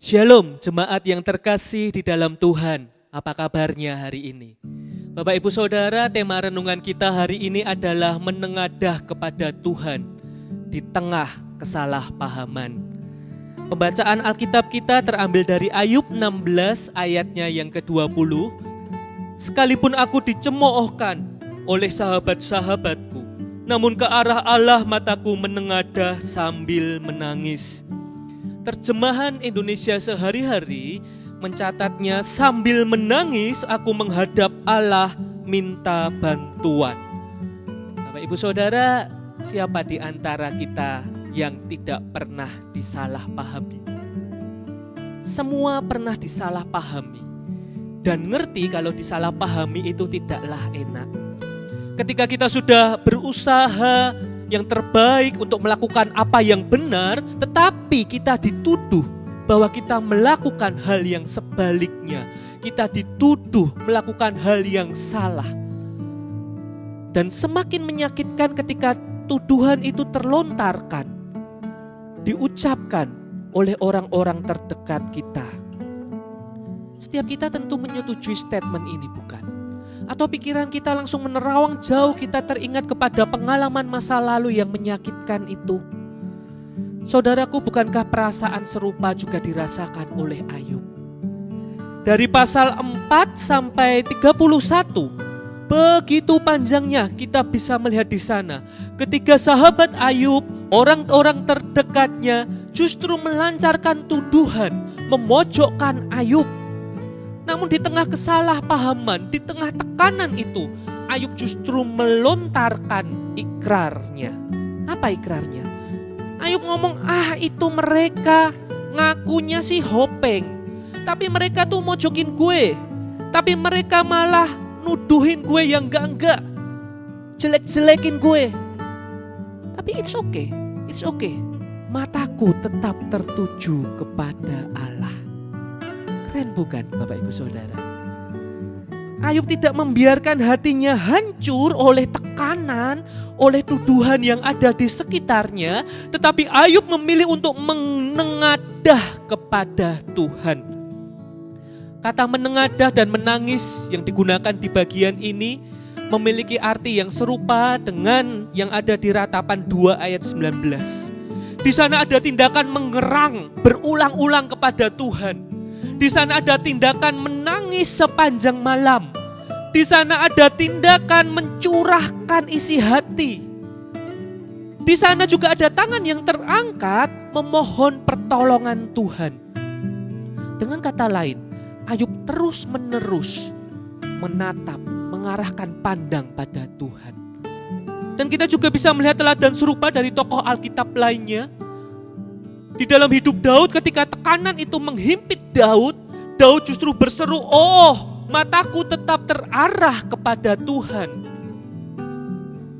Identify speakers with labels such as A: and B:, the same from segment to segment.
A: Shalom jemaat yang terkasih di dalam Tuhan. Apa kabarnya hari ini? Bapak Ibu Saudara, tema renungan kita hari ini adalah menengadah kepada Tuhan di tengah kesalahpahaman. Pembacaan Alkitab kita terambil dari Ayub 16 ayatnya yang ke-20. Sekalipun aku dicemoohkan oleh sahabat-sahabatku, namun ke arah Allah mataku menengadah sambil menangis. Terjemahan Indonesia Sehari-hari mencatatnya, sambil menangis aku menghadap Allah minta bantuan. Bapak Ibu Saudara, siapa di antara kita yang tidak pernah disalahpahami? Semua pernah disalahpahami dan ngerti kalau disalahpahami itu tidaklah enak. Ketika kita sudah berusaha yang terbaik untuk melakukan apa yang benar, tetapi kita dituduh bahwa kita melakukan hal yang sebaliknya. Kita dituduh melakukan hal yang salah. Dan semakin menyakitkan ketika tuduhan itu terlontarkan, diucapkan oleh orang-orang terdekat kita. Setiap kita tentu menyetujui statement ini, bukan? Atau pikiran kita langsung menerawang jauh, kita teringat kepada pengalaman masa lalu yang menyakitkan itu. Saudaraku, bukankah perasaan serupa juga dirasakan oleh Ayub? Dari pasal 4 sampai 31, begitu panjangnya kita bisa melihat di sana. Ketika sahabat Ayub, orang-orang terdekatnya justru melancarkan tuduhan, memojokkan Ayub. Namun di tengah kesalahpahaman, di tengah tekanan itu, Ayub justru melontarkan ikrarnya. Apa ikrarnya? Ayub ngomong, itu mereka ngakunya sih hopeng, tapi mereka tuh mojokin gue. Tapi mereka malah nuduhin gue yang enggak, jelek-jelekin gue. Tapi it's okay. Mataku tetap tertuju kepada Allah. Keren bukan Bapak Ibu Saudara? Ayub tidak membiarkan hatinya hancur oleh tekanan, oleh tuduhan yang ada di sekitarnya. Tetapi Ayub memilih untuk menengadah kepada Tuhan. Kata menengadah dan menangis yang digunakan di bagian ini memiliki arti yang serupa dengan yang ada di Ratapan 2 ayat 19. Di sana ada tindakan mengerang berulang-ulang kepada Tuhan. Di sana ada tindakan menangis sepanjang malam. Di sana ada tindakan mencurahkan isi hati. Di sana juga ada tangan yang terangkat memohon pertolongan Tuhan. Dengan kata lain, Ayub terus-menerus menatap, mengarahkan pandang pada Tuhan. Dan kita juga bisa melihat teladan serupa dari tokoh Alkitab lainnya. Di dalam hidup Daud, ketika tekanan itu menghimpit Daud justru berseru, mataku tetap terarah kepada Tuhan.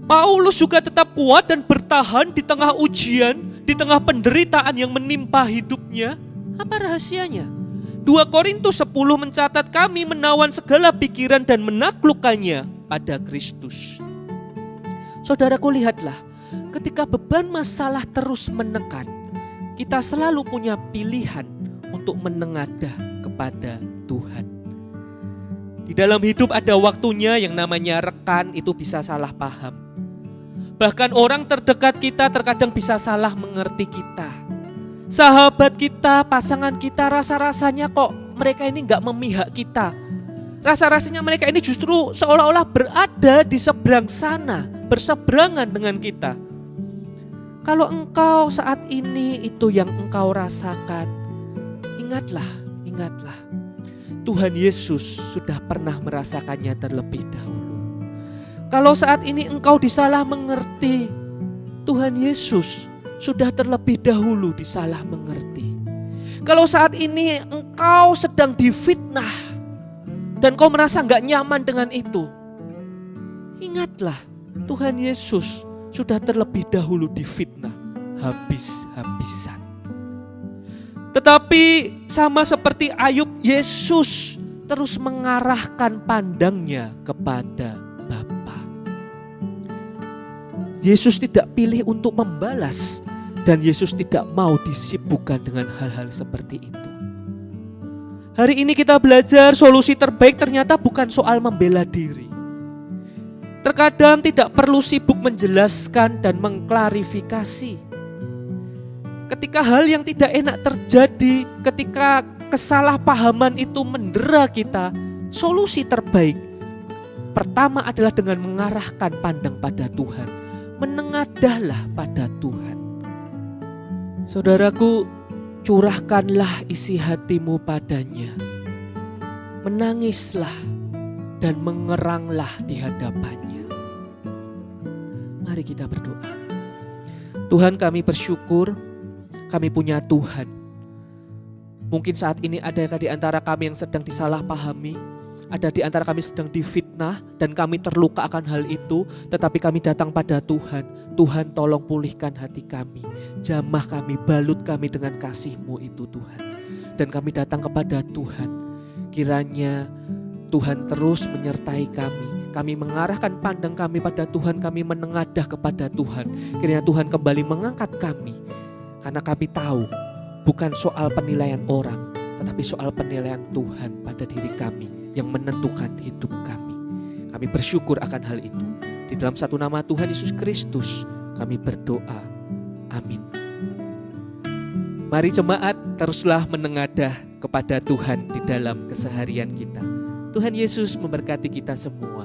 A: Paulus juga tetap kuat dan bertahan di tengah ujian, di tengah penderitaan yang menimpa hidupnya. Apa rahasianya? 2 Korintus 10 mencatat, kami menawan segala pikiran dan menaklukkannya pada Kristus. Saudaraku, lihatlah, ketika beban masalah terus menekan, kita selalu punya pilihan untuk menengadah kepada Tuhan. Di dalam hidup ada waktunya yang namanya rekan itu bisa salah paham. Bahkan orang terdekat kita terkadang bisa salah mengerti kita. Sahabat kita, pasangan kita, rasa-rasanya kok mereka ini gak memihak kita. Rasa-rasanya mereka ini justru seolah-olah berada di seberang sana, berseberangan dengan kita. Kalau engkau saat ini itu yang engkau rasakan, ingatlah, Tuhan Yesus sudah pernah merasakannya terlebih dahulu. Kalau saat ini engkau disalah mengerti, Tuhan Yesus sudah terlebih dahulu disalah mengerti. Kalau saat ini engkau sedang difitnah dan kau merasa gak nyaman dengan itu, ingatlah, Tuhan Yesus sudah terlebih dahulu difitnah habis-habisan. Tetapi sama seperti Ayub, Yesus terus mengarahkan pandangnya kepada Bapa. Yesus tidak pilih untuk membalas dan Yesus tidak mau disibukkan dengan hal-hal seperti itu. Hari ini kita belajar solusi terbaik ternyata bukan soal membela diri. Terkadang tidak perlu sibuk menjelaskan dan mengklarifikasi. Ketika hal yang tidak enak terjadi, ketika kesalahpahaman itu mendera kita, solusi terbaik pertama adalah dengan mengarahkan pandang pada Tuhan. Menengadahlah pada Tuhan. Saudaraku, curahkanlah isi hatimu padanya. Menangislah dan mengeranglah di hadapannya. Mari kita berdoa. Tuhan, kami bersyukur kami punya Tuhan. Mungkin saat ini ada di antara kami yang sedang disalahpahami, ada di antara kami sedang difitnah dan kami terluka akan hal itu, tetapi kami datang pada Tuhan. Tuhan, tolong pulihkan hati kami, jamah kami, balut kami dengan kasih-Mu itu Tuhan. Dan kami datang kepada Tuhan, kiranya Tuhan terus menyertai kami mengarahkan pandang kami pada Tuhan, kami menengadah kepada Tuhan. Kiranya Tuhan kembali mengangkat kami, karena kami tahu bukan soal penilaian orang, tetapi soal penilaian Tuhan pada diri kami yang menentukan hidup kami. Kami bersyukur akan hal itu. Di dalam satu nama Tuhan Yesus Kristus kami berdoa. Amin. Mari jemaat teruslah menengadah kepada Tuhan di dalam keseharian kita. Tuhan Yesus memberkati kita semua.